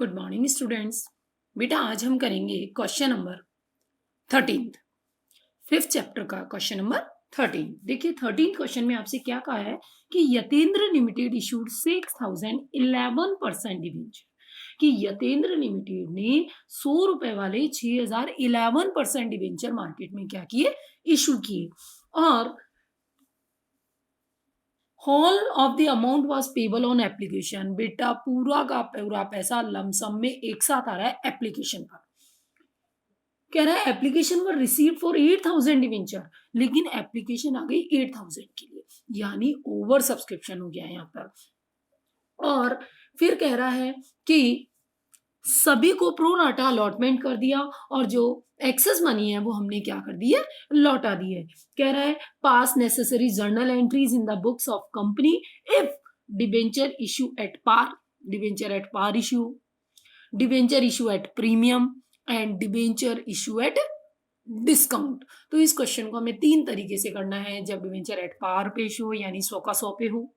Good morning students. बेटा आज हम करेंगे क्वेश्चन नंबर 13 5th चैप्टर का क्वेश्चन नंबर 13। देखिए 13 क्वेश्चन में आपसे क्या कहा है कि यतेंद्र लिमिटेड इशूड 6011% डिवेंचर, कि यतेंद्र लिमिटेड ने 100 रुपए वाले 6011% डिवेंचर मार्केट में क्या किए, इशू किए, और whole of the amount was payable on application. बेटा पूरा का पूरा पैसा लमसम में एक साथ आ रहा है एप्लीकेशन पर। कह रहा है application were receive for 8000 debenture, लेकिन एप्लीकेशन आ गई 8000 के लिए, यानी ओवर सब्सक्रिप्शन हो गया है यहाँ पर। और फिर कह रहा है कि सभी को प्रो नाटा अलॉटमेंट कर दिया और जो एक्सेस मनी है वो हमने क्या कर दी है, लौटा दी है। कह रहा है pass necessary journal entries in the books of company if debenture issue at par, debenture at par issue, debenture issue at premium and debenture issue at discount. तो इस क्वेश्चन को हमें 3 तरीके से करना है, जब डिबेंचर एट पार पे इशू यानी 100 का 100 पे हो,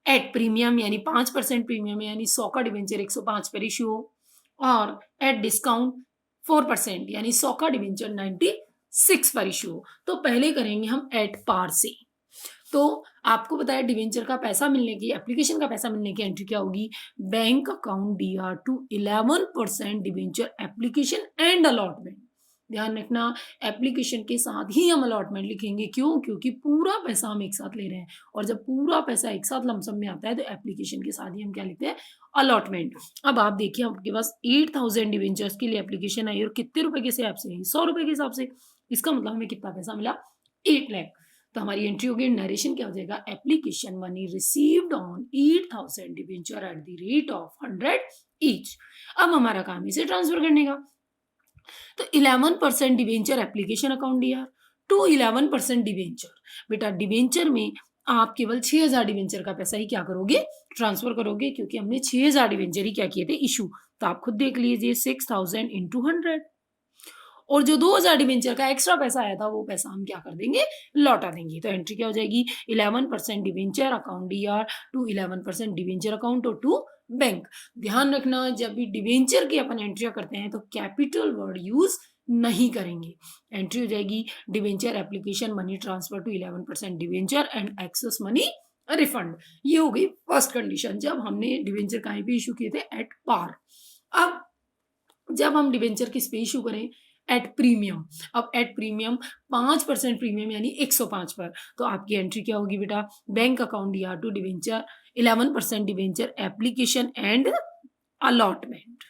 एट प्रीमियम यानी 5% प्रीमियम यानी 100 का डिवेंचर 105 पर इशू हो, और एट डिस्काउंट 4% यानी 100 का डिवेंचर 96 पर इशू हो। तो पहले करेंगे हम एट पार से। तो आपको बताया डिवेंचर का पैसा मिलने की, एप्लीकेशन का पैसा मिलने की एंट्री क्या होगी, bank account DR to 11% debenture application and allotment. ध्यान रखना एप्लीकेशन के साथ ही हम अलॉटमेंट लिखेंगे, क्यों, क्योंकि पूरा पैसा हम एक साथ ले रहे हैं, और जब पूरा पैसा एक साथ लमसम में आता है तो एप्लीकेशन के साथ ही हम क्या लिखते हैं, अलॉटमेंट। अब आप देखिए आपके पास 8000 डिवेंचर्स के लिए एप्लीकेशन आई और कितने रुपए के हिसाब से, 100 रुपए के हिसाब से, इसका मतलब हमें कितना पैसा मिला, 8 लाख। तो हमारी एंट्री होगी, नरेशन क्या हो जाएगा, application money received on 8000 debenture at the rate of 100 each. अब हमारा काम इसे ट्रांसफर करने का। तो 11% debenture application account DR to 11% debenture. बेटा डिवेंचर में आप केवल 6000 डिवेंचर का पैसा ही क्या करोगे, ट्रांसफर करोगे, क्योंकि हमने 6000 डिवेंचर ही क्या किए थे, इशू। तो आप खुद देख लीजिए 6000 इंटू 100, और जो 2000 डिवेंचर का एक्स्ट्रा पैसा आया था वो पैसा हम क्या कर देंगे, लौटा देंगे। तो एंट्री क्या हो जाएगी, 11% debenture account DR to 11% debenture account और टू बैंक। ध्यान रखना जब भी डिवेंचर की अपन एंट्रियां करते हैं तो कैपिटल वर्ड यूज नहीं करेंगे। एंट्री हो जाएगी debenture application money transfer to 11% debenture and excess money refund. ये हो गई फर्स्ट कंडीशन, जब हमने डिवेंचर कहीं पे इशू किए थे, एट पार। अब जब हम डिवेंचर किस पे इशू करें, एट प्रीमियम। अब एट प्रीमियम 5% प्रीमियम यानी 105 पर, तो आपकी एंट्री क्या होगी बेटा, bank account DR to debenture 11% debenture application and allotment.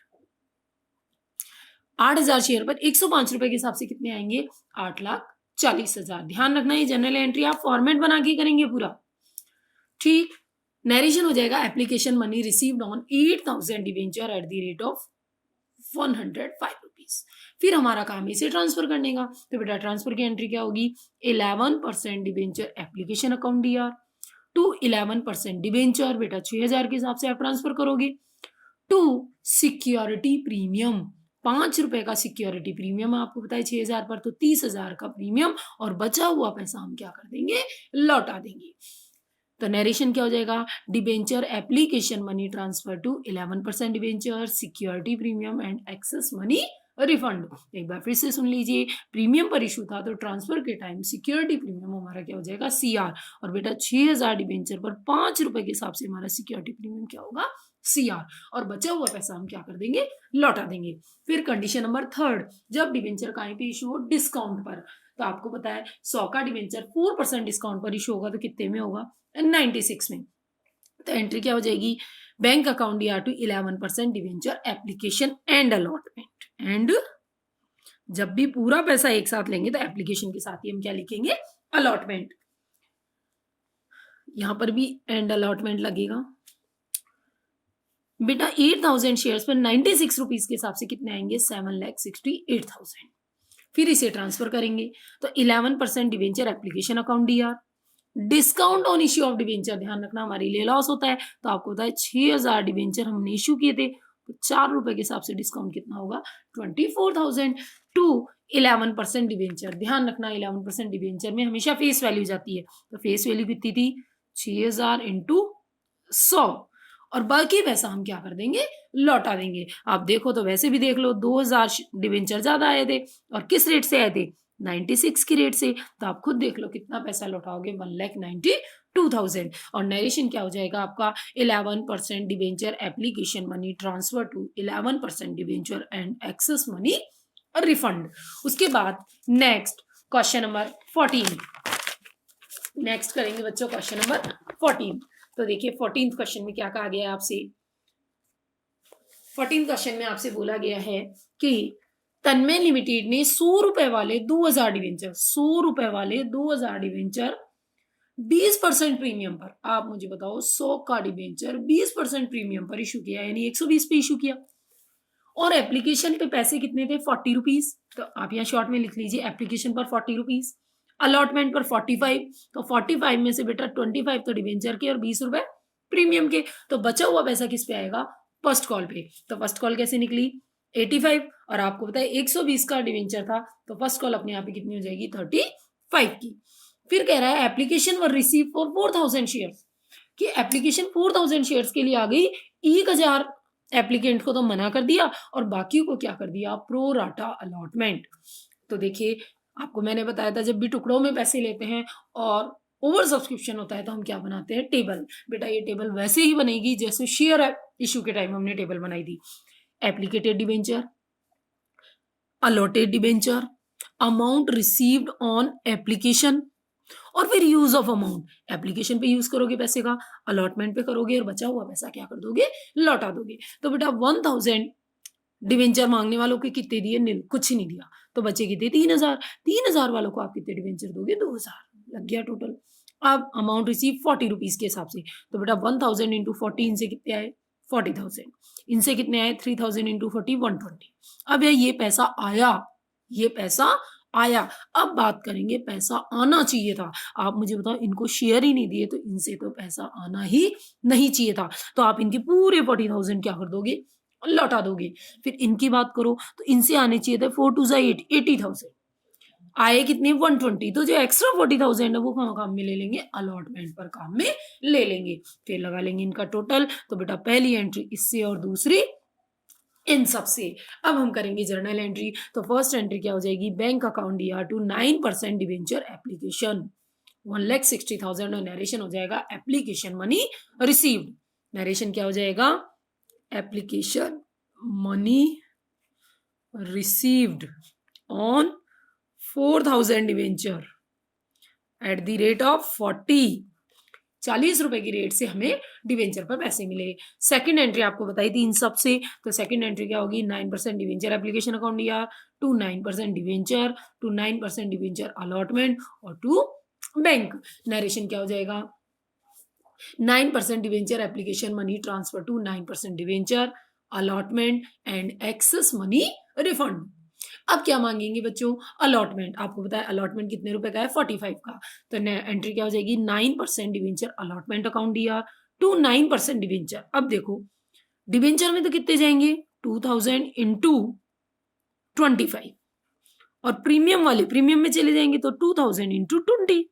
8000 share पर 105 रुपए के हिसाब से कितने आएंगे, 8,40,000। ध्यान रखना ये जनरल एंट्री आप फॉर्मेट बना के करेंगे पूरा, ठीक। नरेशन हो जाएगा application money received on 8000 debenture at the rate of 105 rupees. फिर हमारा काम इसे ट्रांसफर करने का। तो बेटा ट्रांसफर की एंट्री क्या होगी, 11% debenture application account DR to 11% debenture, बेटा 6000 के हिसाब से आप ट्रांसफर करोगे, टू सिक्योरिटी प्रीमियम। 5 रुपए का सिक्योरिटी प्रीमियम आपको पता है 6000 पर, तो 30,000 का प्रीमियम, और बचा हुआ पैसा हम क्या कर देंगे, लौटा देंगे। तो नरेशन क्या हो जाएगा, debenture application money transfer to 11% debenture security premium and excess money refund. एक बार फिर से सुन लीजिए, प्रीमियम पर इशू था तो ट्रांसफर के टाइम सिक्योरिटी प्रीमियम हमारा क्या हो जाएगा, CR, और बेटा 6000 डिवेंचर पर 5 रुपए के हिसाब से हमारा सिक्योरिटी प्रीमियम क्या होगा, CR, और बचा हुआ पैसा हम क्या कर देंगे, लौटा देंगे। फिर कंडीशन नंबर 3, जब डिवेंचर कहीं पे इशू हो डिस्काउंट पर, तो आपको पता है 100 का डिवेंचर 4% डिस्काउंट पर इशू होगा तो कितने में होगा, 96 में। तो एंट्री क्या हो जाएगी, bank account DR to 11% debenture application and allotment. And जब भी पूरा पैसा एक साथ लेंगे तो एप्लीकेशन के साथ ही हम क्या लिखेंगे, अलॉटमेंट। यहां पर भी एंड अलॉटमेंट लगेगा। बेटा 8000 शेयर्स पर 96 रुपीज के हिसाब से कितने आएंगे, 7,68,000। फिर इसे ट्रांसफर करेंगे तो 11% debenture application account DR, discount on issue of debenture. ध्यान रखना हमारे लिए लॉस होता है, तो आपको होता है 6000 डिवेंचर हमने इश्यू किए थे, तो 4 रुपए के हिसाब से डिस्काउंट कितना होगा, 24,000 टू 11% डिवेंचर। ध्यान रखना 11% डिवेंचर में हमेशा फेस वैल्यू जाती है, तो फेस वैल्यू कितनी थी, 6000 इंटू 100, और बाकी पैसा हम क्या कर देंगे, लौटा देंगे। आप देखो तो वैसे भी देख लो, 2000 डिवेंचर ज्यादा आए थे और किस रेट से आए थे, 96 की रेट से। तो आप खुद देख लो कितना पैसा लौटाओगे, 1,92,000। और नरेशन क्या हो जाएगा आपका, 11% debenture application money transfer to 11% debenture and excess money refund. उसके बाद नेक्स्ट क्वेश्चन नंबर 14 नेक्स्ट करेंगे बच्चों, क्वेश्चन नंबर 14। तो देखिए 14th क्वेश्चन में क्या कहा गया है आपसे, 14th क्वेश्चन में आपसे बोला गया है कि तन्मय लिमिटेड ने 100 रुपए वाले 2000 डिवेंचर, 100 रुपए वाले 2000 डिवेंचर 20% प्रीमियम पर, आप मुझे बताओ 100 का डिवेंचर 20% प्रीमियम पर इशू किया, यानी 120 पे इशू किया। और एप्लीकेशन पे पैसे कितने थे, 40 रुपीज। तो आप यहाँ शॉर्ट में लिख लीजिए, एप्लीकेशन पर 40 रुपीज, अलॉटमेंट पर 45। तो 45 में से बेटा 25 तो डिवेंचर के और 20 रुपए प्रीमियम के। तो बचा हुआ पैसा किस पे आएगा, फर्स्ट कॉल पे। तो फर्स्ट कॉल कैसे निकली, 85, और आपको पता है 120 का डिवेंचर था, तो फर्स्ट कॉल अपने यहाँ पे कितनी हो जाएगी, 35 की। फिर कह रहा है application were receive for 4000 share, कि एप्लीकेशन 4000 शेयर्स के लिए आ गई, 1000 एप्लीकेंट को तो मना कर दिया और बाकी को क्या कर दिया, प्रो राटा अलॉटमेंट। तो देखिए आपको मैंने बताया था, जब भी टुकड़ों में पैसे लेते हैं और ओवर सब्सक्रिप्शन होता है तो हम क्या बनाते हैं, टेबल। बेटा ये टेबल वैसे ही बनेगी जैसे शेयर इशू के टाइम हमने टेबल बनाई थी। Applicated debenture, allotted debenture, amount received on application, और फिर यूज ऑफ अमाउंट। एप्लीकेशन पे यूज करोगे पैसे का, अलॉटमेंट पे करोगे और बचा हुआ पैसा क्या कर दोगे, लौटा दोगे। तो बेटा 1000 डिवेंचर मांगने वालों के कितने दिए, नील, कुछ नहीं दिया, तो बचे कितने, 3000। 3000 वालों को आप कितने डिवेंचर दोगे, 2000, लग गया टोटल। अब अमाउंट रिसीव 40 रुपीज के हिसाब से, तो बेटा 1000 इंटू 40 इनसे कितने आए, 40,000। इनसे कितने आए, 3000 इंटू 40 120। अब ये पैसा आया, ये पैसा आया। अब बात करेंगे पैसा आना चाहिए था। आप मुझे बताओ, इनको शेयर ही नहीं दिए तो इनसे तो पैसा आना ही नहीं चाहिए था। तो आप इनके पूरे 40,000 क्या कर दोगे, लौटा दोगे। फिर इनकी बात करो तो इनसे आने चाहिए थे 4 2 8, 80,000, आए कितने, 120। तो जो एक्स्ट्रा 40,000 है वो कहाँ काम में ले लेंगे, अलॉटमेंट पर काम में ले लेंगे। फिर लगा लेंगे इनका टोटल। तो बेटा पहली एंट्री इससे और दूसरी इन सब से। अब हम करेंगे जर्नल एंट्री। तो फर्स्ट एंट्री क्या हो जाएगी, बैंक अकाउंट दिया टू 9% डिवेंचर एप्लीकेशन 1,60,000, और नरेशन हो जाएगा एप्लीकेशन मनी रिसीव्ड। नरेशन क्या हो जाएगा, application money received on 4,000 debenture at the rate of 40 रुपए की रेट से हमें डिवेंचर पर पैसे मिले। सेकंड एंट्री आपको बताई थी इन सब से। तो सेकंड एंट्री क्या होगी, 9% डिवेंचर एप्लीकेशन अकाउंट दिया to 9% debenture, to 9% debenture allotment, और टू बैंक। नरेशन क्या हो जाएगा, 9% debenture application money transfer to 9% debenture allotment and excess money refund. अब क्या मांगेंगे बच्चों, अलॉटमेंट। आपको पता है अलॉटमेंट कितने रुपए का है, 45 का। तो एंट्री क्या हो जाएगी, 9% डिवेंचर अलॉटमेंट अकाउंट दिया टू 9% डिवेंचर। अब देखो डिवेंचर में तो कितने जाएंगे, 2000 इंटू 25, और प्रीमियम वाले प्रीमियम में चले जाएंगे तो 2000 इंटू 20।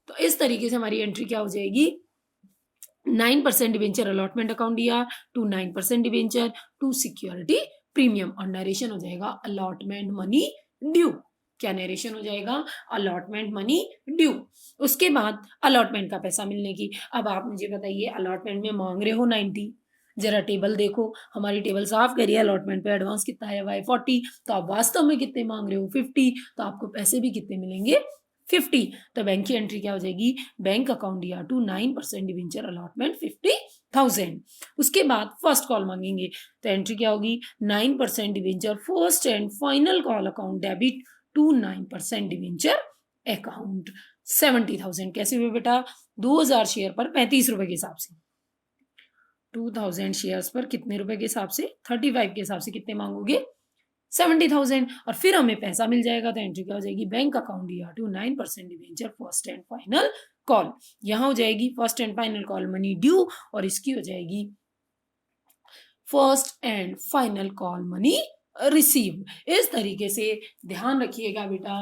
तो इस तरीके से हमारी एंट्री क्या हो जाएगी, 9% डिवेंचर अलॉटमेंट अकाउंट दिया to 9% debenture to security premium, और नरेशन हो जाएगा अलॉटमेंट मनी ड्यू। क्या नरेशन हो जाएगा, अलॉटमेंट मनी ड्यू। उसके बाद अलॉटमेंट का पैसा मिलने की। अब आप मुझे बताइए, अलॉटमेंट में मांग रहे हो 90, जरा टेबल देखो, हमारी टेबल साफ करिए। अलॉटमेंट पे एडवांस कितना है, 40। तो आप वास्तव में कितने मांग रहे हो, 50। तो आपको पैसे भी कितने मिलेंगे, 50। तो बैंक की एंट्री क्या हो जाएगी, बैंक अकाउंट दिया टू 9% डिवेंचर अलॉटमेंट 50,000। उसके बाद फर्स्ट कॉल मांगेंगे। तो एंट्री क्या होगी, 9% debenture first and final call account debit to 9% debenture account 70,000। कैसे हुए बेटा, 2000 शेयर पर 35 रुपए के हिसाब से, 2000 शेयर्स पर कितने रुपए के हिसाब से, 35 के हिसाब से कितने मांगोगे, 70,000। और फिर हमें पैसा मिल जाएगा। तो एंट्री क्या हो जाएगी, बैंक अकाउंट दिया to 9% debenture first and final call. यहां हो जाएगी first and final call money due, और इसकी हो जाएगी first and final call money receive. इस तरीके से ध्यान रखिएगा बेटा,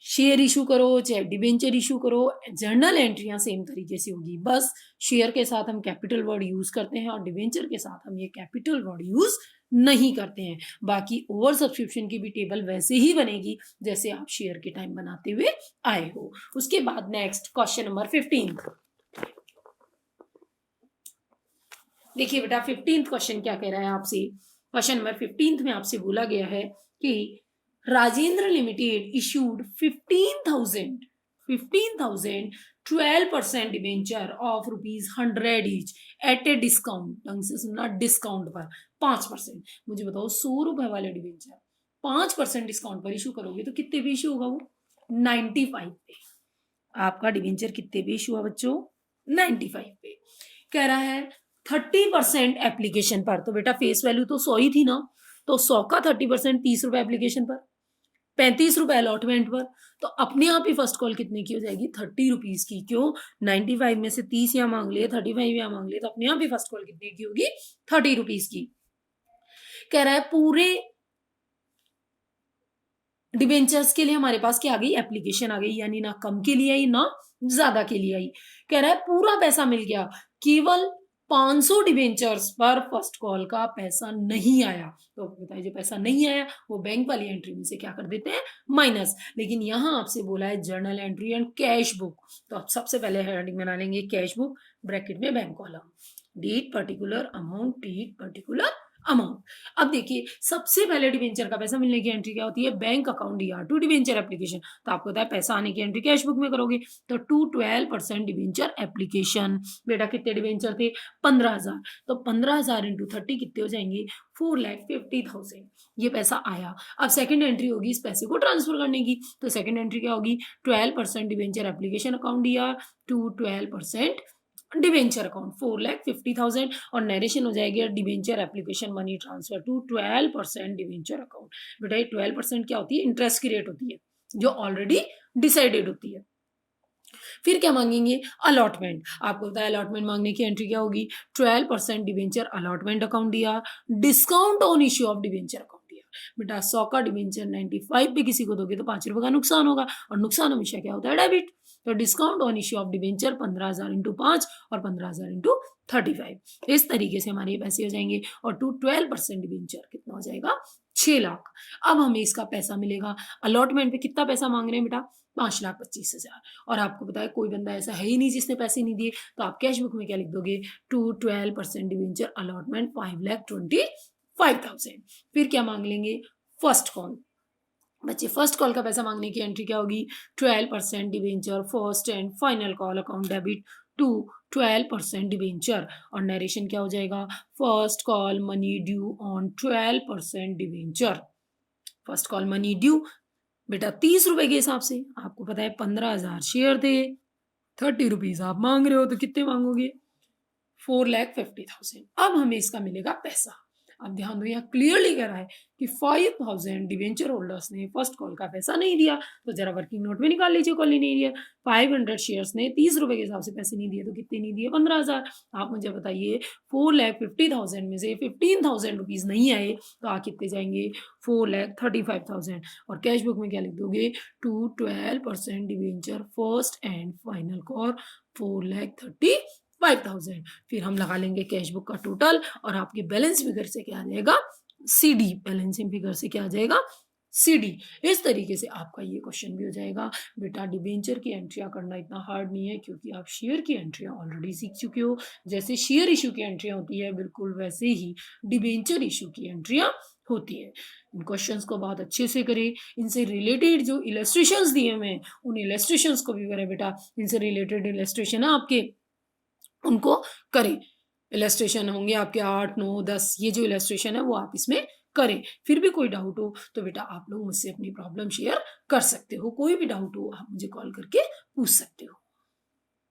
शेयर इशू करो चाहे डिबेंचर इशू करो, जर्नल एंट्रियां सेम तरीके से होगी। बस शेयर के साथ हम कैपिटल वर्ड यूज करते हैं और डिबेंचर के साथ हम ये कैपिटल वर्ड यूज नहीं करते हैं। बाकी ओवर सब्सक्रिप्शन की भी टेबल वैसे ही बनेगी जैसे आप शेयर के टाइम बनाते हुए आए हो। उसके बाद नेक्स्ट क्वेश्चन नंबर 15। देखिए बेटा 15th क्वेश्चन क्या कह रहा है आपसे। क्वेश्चन नंबर 15 में आपसे बोला गया है कि Rajendra limited issued 15,000 12% debenture of ₹100 each eight a discount. ढंग से सुनना, डिस्काउंट पर 5%। मुझे बताओ 100 रुपए वाले डिबेंचर 5% डिस्काउंट पर इशू करोगे तो कितने पे इशू होगा वो? 95 पे। आपका डिबेंचर कितने पे इशू हुआ बच्चों? 95 पे। कह रहा है 30% एप्लीकेशन पर। तो बेटा फेस वैल्यू तो 100 ही थी ना, तो 100 का 30% 30 रुपए एप्लीकेशन पर, 35 रुपए अलॉटमेंट पर। तो अपने आप ही फर्स्ट कॉल कितने की हो जाएगी? 30 रुपीज की। क्यों? 95 में से 30 यहाँ मांग लिए, 35 यहाँ मांग लिए, तो अपने आप ही फर्स्ट कॉल कितने की होगी? 30 रुपीज की। कह रहा है पूरे डिबेंचर्स के लिए हमारे पास क्या आ गई? एप्लीकेशन आ गई, यानी ना कम के लिए आई ना ज्यादा के लिए आई। कह रहा है पूरा पैसा मिल गया, केवल 500 डिबेंचर्स पर फर्स्ट कॉल का पैसा नहीं आया। तो बताइए जो पैसा नहीं आया वो बैंक वाली एंट्री में से क्या कर देते हैं? माइनस। लेकिन यहां आपसे बोला है journal entry and cash book, तो आप सबसे पहले हेडिंग बना लेंगे कैश बुक, ब्रैकेट में bank column, date particular amount, date particular amount. अब देखिए सबसे पहले डिबेंचर का पैसा मिलने की एंट्री क्या होती है? Bank account DR to debenture application. तो आपको पता है पैसा आने की एंट्री कैश बुक में करोगे। तो 12% डिबेंचर एप्लीकेशन। बेटा कितने डिबेंचर थे? 15,000। तो 15,000 इंटू 30 कितने हो जाएंगे? 4,50,000। ये पैसा आया। अब सेकंड एंट्री होगी इस पैसे को ट्रांसफर करने की। तो सेकंड एंट्री क्या होगी? 12% debenture application account DR to 12% debenture account 4,50,000 और नरेशन हो जाएगी debenture application money transfer to 12% debenture account. बेटा ये 12% क्या होती है? इंटरेस्ट की रेट होती है जो ऑलरेडी डिसाइडेड होती है। फिर क्या मांगेंगे? अलॉटमेंट। आपको पता है अलॉटमेंट मांगने की एंट्री क्या होगी? 12% debenture allotment account DR, discount on issue of debenture account DR। बेटा 100 का डिबेंचर 95 पे किसी को दोगे तो 5 रुपए का नुकसान होगा, और नुकसान हमेशा क्या होता है? डेबिट। तो discount on issue of debenture 15,000 into 5 और 15,000 इंटू 35। इस तरीके से हमारे ये पैसे हो जाएंगे। और टू 12% डिबेंचर कितना हो जाएगा? 6 लाख। अब हमें इसका पैसा मिलेगा। अलॉटमेंट पे कितना पैसा मांग रहे हैं बेटा? 5,25,000। और आपको पता है कोई बंदा ऐसा है ही नहीं जिसने पैसे नहीं दिए, तो आप कैश बुक में क्या लिख दोगे? To 12% debenture allotment 5,25,000। फिर क्या मांग लेंगे? First call. बच्चे फर्स्ट कॉल का पैसा मांगने की एंट्री क्या होगी? 12% debenture first and final call account debit to 12% debenture. और नरेशन क्या हो जाएगा? First call money due on 12% debenture. First call money due बेटा 30 रुपए के हिसाब से। आपको पता है 15,000 शेयर थे, 30 रुपीज आप मांग रहे हो, तो कितने मांगोगे? 4,50,000। अब हमें इसका मिलेगा पैसा। अब ध्यान दो यहाँ क्लियरली कह रहा है कि 5,000 डिवेंचर होल्डर्स ने फर्स्ट कॉल का पैसा नहीं दिया, तो जरा वर्किंग नोट में निकाल लीजिए कॉल नहीं दिया। 500 शेयर्स ने 30 रुपए के हिसाब से पैसे नहीं दिए, तो कितने नहीं दिए? 15,000। आप मुझे बताइए 4,50,000 में से 15,000 रुपीज नहीं आए तो आ कितने जाएंगे? 4,35,000। और कैश बुक में क्या लिख दोगे? To 12% debenture first and final call 4,35,000। फिर हम लगा लेंगे कैश बुक का टोटल और आपके बैलेंस फिगर से क्या आ जाएगा? CD। बैलेंसिंग फिगर से क्या आ जाएगा? CD। इस तरीके से आपका ये क्वेश्चन भी हो जाएगा। बेटा डिबेंचर की एंट्रियां करना इतना हार्ड नहीं है क्योंकि आप शेयर की एंट्रियां ऑलरेडी सीख चुके हो। जैसे शेयर इशू की एंट्रियां होती है बिल्कुल वैसे ही डिबेंचर इशू की एंट्रियां होती है। इन क्वेश्चंस को बहुत अच्छे से करें। इनसे रिलेटेड जो इलस्ट्रेशंस दिए हुए हैं उन इलस्ट्रेशंस को भी करें बेटा। इनसे रिलेटेड इलस्ट्रेशन है आपके, उनको करें। इलस्ट्रेशन होंगे आपके 8, 9, 10, ये जो इलस्ट्रेशन है वो आप इसमें करें। फिर भी कोई डाउट हो तो बेटा आप लोग मुझसे अपनी प्रॉब्लम शेयर कर सकते हो। कोई भी डाउट हो आप मुझे कॉल करके पूछ सकते हो।